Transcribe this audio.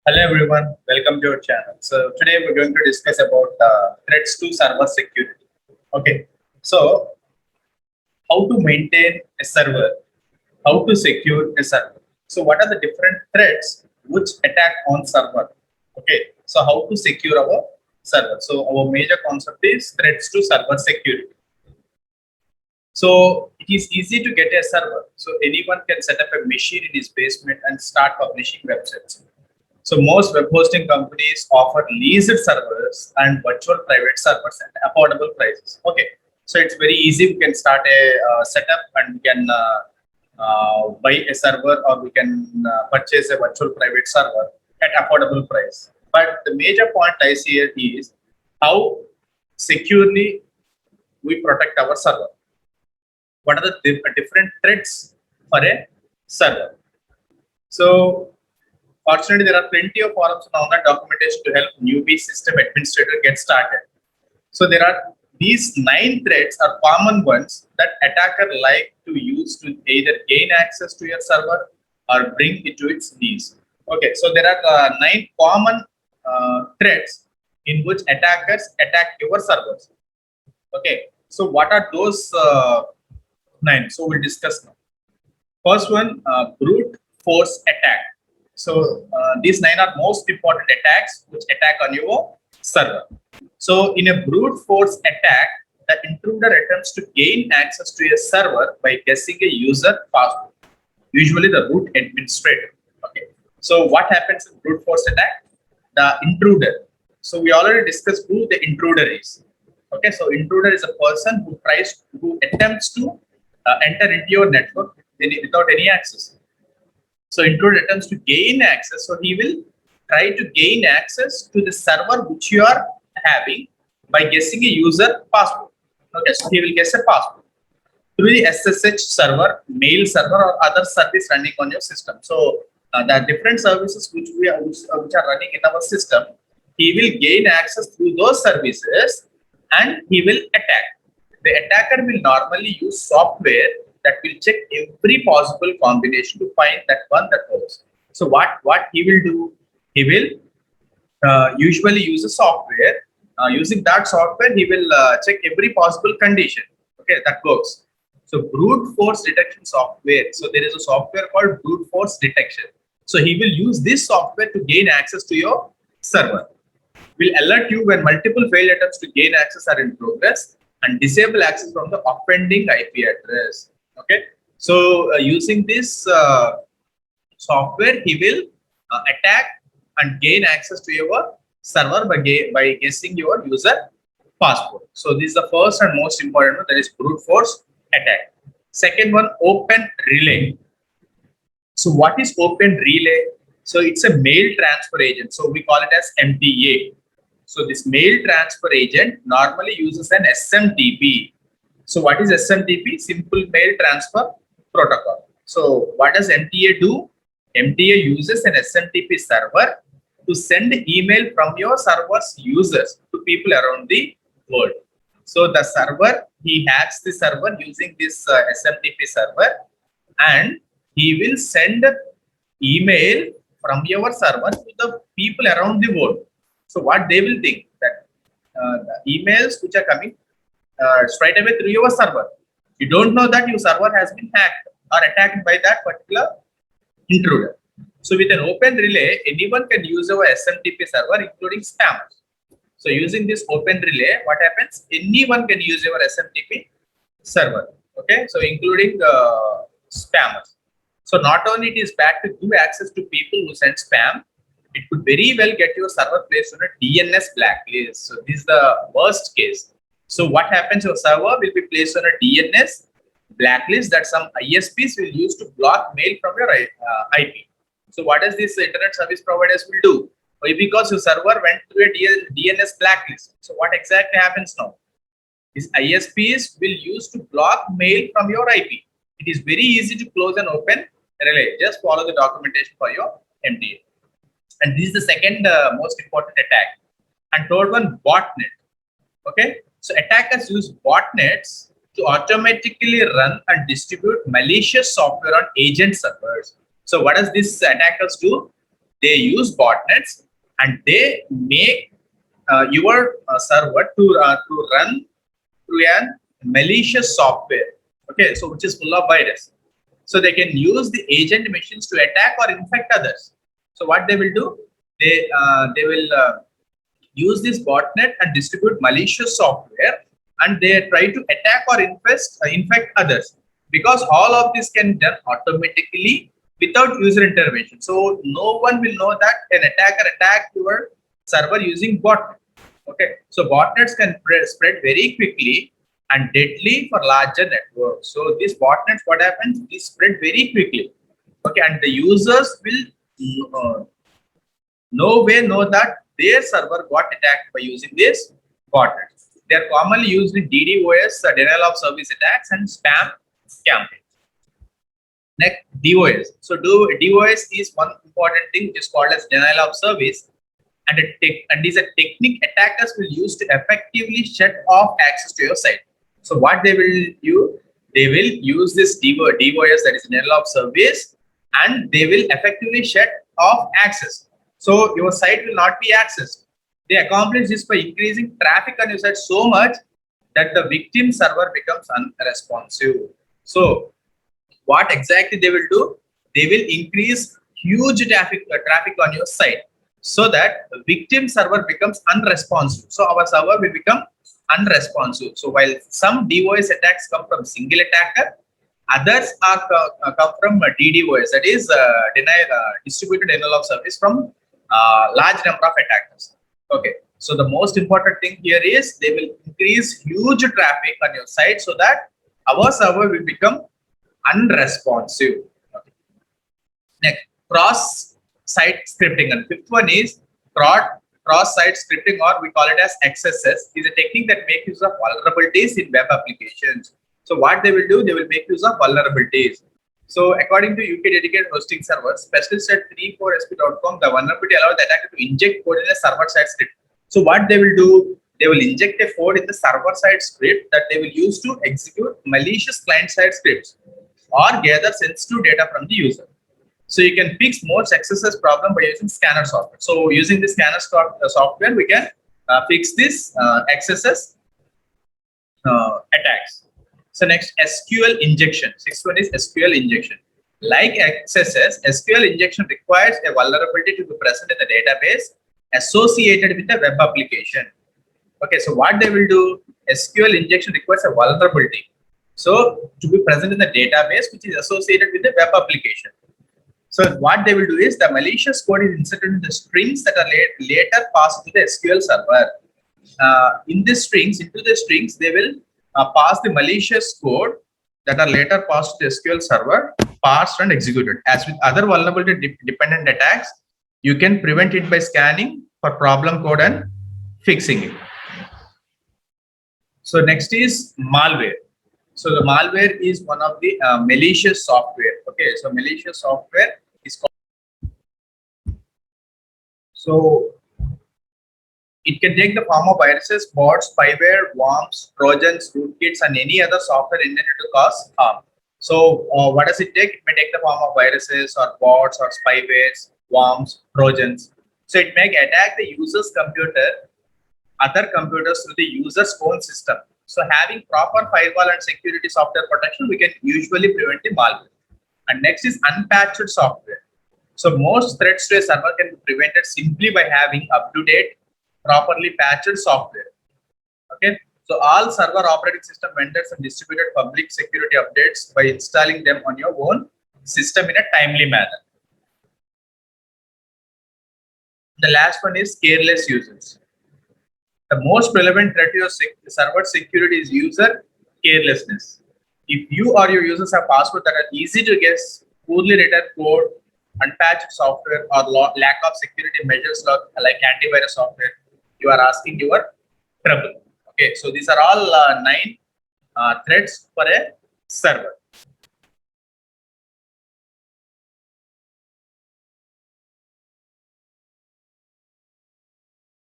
Hello everyone, welcome to our channel. So today we're going to discuss about threats to server security. Okay, so how to maintain a server, how to secure a server. So what are the different threats which attack on server? Okay, so how to secure our server. So our major concept is threats to server security. So it is easy to get a server. So anyone can set up a machine in his basement and start publishing websites. So most web hosting companies offer leased servers and virtual private servers at affordable prices. Okay, so it's very easy. We can start a setup and we can buy a server, or we can purchase a virtual private server at affordable price. But the major point I see here is how securely we protect our server. What are the different threats for a server? So fortunately, there are plenty of forums and online documentation to help newbie system administrator get started. So there are these 9 threats are common ones that attacker like to use to either gain access to your server or bring it to its knees. Okay, so there are 9 common threats in which attackers attack your servers. Okay, so what are those 9? So we'll discuss now. First one, brute force attack. So these 9 are most important attacks which attack on your server. So in a brute force attack, the intruder attempts to gain access to a server by guessing a user password, usually the root administrator. Okay. So what happens in brute force attack? The intruder. So we already discussed who the intruder is. Okay. So intruder is a person who attempts to enter into your network without any access. So intruder attempts to gain access. So he will try to gain access to the server which you are having by guessing a user password. Okay, so he will guess a password through the SSH server, mail server, or other service running on your system. So the different services which are running in our system, he will gain access through those services and he will attack. The attacker will normally use software that will check every possible combination to find that one that works. So what he will do? He will usually use a software. Using that software, he will check every possible condition. Okay, that works. So brute force detection software. So there is a software called brute force detection. So he will use this software to gain access to your server. Will alert you when multiple failed attempts to gain access are in progress and disable access from the offending IP address. Okay, so using this software, he will attack and gain access to your server by guessing your user password. So this is the first and most important one, that is brute force attack. Second one, open relay. So what is open relay? So it's a mail transfer agent. So we call it as MTA. So this mail transfer agent normally uses an SMTP. So what is SMTP? Simple Mail Transfer Protocol. So what does MTA do? MTA uses an SMTP server to send email from your server's users to people around the world. So the server, he hacks the server using this SMTP server, and he will send email from your server to the people around the world. So what they will think that the emails which are coming straight away through your server, you don't know that your server has been hacked or attacked by that particular intruder. So with an open relay, anyone can use our SMTP server, including spammers. So using this open relay, what happens? Anyone can use your SMTP server. Okay, so including spammers. So not only it is bad to give access to people who send spam, it could very well get your server placed on a DNS blacklist. So this is the worst case. So what happens? Your server will be placed on a DNS blacklist that some ISPs will use to block mail from your IP. So what does this internet service providers will do? Because your server went through a DNS blacklist. So what exactly happens now? These ISPs will use to block mail from your IP. It is very easy to close an open relay. Just follow the documentation for your MTA. And this is the second most important attack. And third one, botnet. Okay, so attackers use botnets to automatically run and distribute malicious software on agent servers. So what does these attackers do? they use botnets and they make your server to run through a malicious software. Okay, so which is full of virus. So they can use the agent machines to attack or infect others. So what they will do, they will use this botnet and distribute malicious software, and they try to attack or infect others, because all of this can be done automatically without user intervention. So no one will know that an attacker attacked your server using botnet. Okay, so botnets can spread very quickly and deadly for larger networks. So these botnets, what happens, they spread very quickly. Okay, and the users will no way know that their server got attacked by using this botnet. They are commonly used in DDoS, denial of service attacks, and spam campaigns. Next, DOS. So DOS is one important thing which is called as denial of service, and is a technique attackers will use to effectively shut off access to your site. So what they will do, they will use this DOS, that is denial of service, and they will effectively shut off access. So your site will not be accessed. They accomplish this by increasing traffic on your site so much that the victim server becomes unresponsive. So what exactly they will do? They will increase huge traffic on your site so that the victim server becomes unresponsive. So our server will become unresponsive. So while some DOS attacks come from single attacker, others are come from DDoS, that is distributed denial of service from large number of attackers. Okay, so the most important thing here is they will increase huge traffic on your site so that our server will become unresponsive. Okay. Next, cross-site scripting, and fifth one is cross-site scripting, or we call it as XSS, is a technique that makes use of vulnerabilities in web applications. So what they will do, they will make use of vulnerabilities. So according to UK dedicated hosting servers, specialist at 34sp.com, the vulnerability allows the attacker to inject code in a server-side script. So what they will do, they will inject a code in the server-side script that they will use to execute malicious client-side scripts or gather sensitive data from the user. So you can fix most XSS problem by using scanner software. So using the scanner software, we can fix this XSS attacks. So next, SQL injection. Sixth one is SQL injection. Like XSS, SQL injection requires a vulnerability to be present in the database associated with the web application. Okay, so what they will do, SQL injection requires a vulnerability. So to be present in the database which is associated with the web application. So what they will do is the malicious code is inserted in the strings that are later passed to the SQL server. Into the strings, they will pass the malicious code that are later passed to the SQL server, parsed and executed. As with other vulnerability dependent attacks, you can prevent it by scanning for problem code and fixing it. So next is malware. So the malware is one of the malicious software. Okay, so malicious software is called. So it can take the form of viruses, bots, spyware, worms, trojans, rootkits, and any other software intended to cause harm. So what does it take? It may take the form of viruses or bots or spywares, worms, trojans. So it may attack the user's computer, other computers through the user's own system. So having proper firewall and security software protection, we can usually prevent the malware. And next is unpatched software. So most threats to a server can be prevented simply by having up-to-date, properly patched software. Okay, so all server operating system vendors have distributed public security updates by installing them on your own system in a timely manner. The last one is careless users. The most relevant threat to your server security is user carelessness. If you or your users have passwords that are easy to guess, poorly written code, unpatched software, or lack of security measures like antivirus software, you are asking your trouble. Okay, so these are all 9 threats for a server.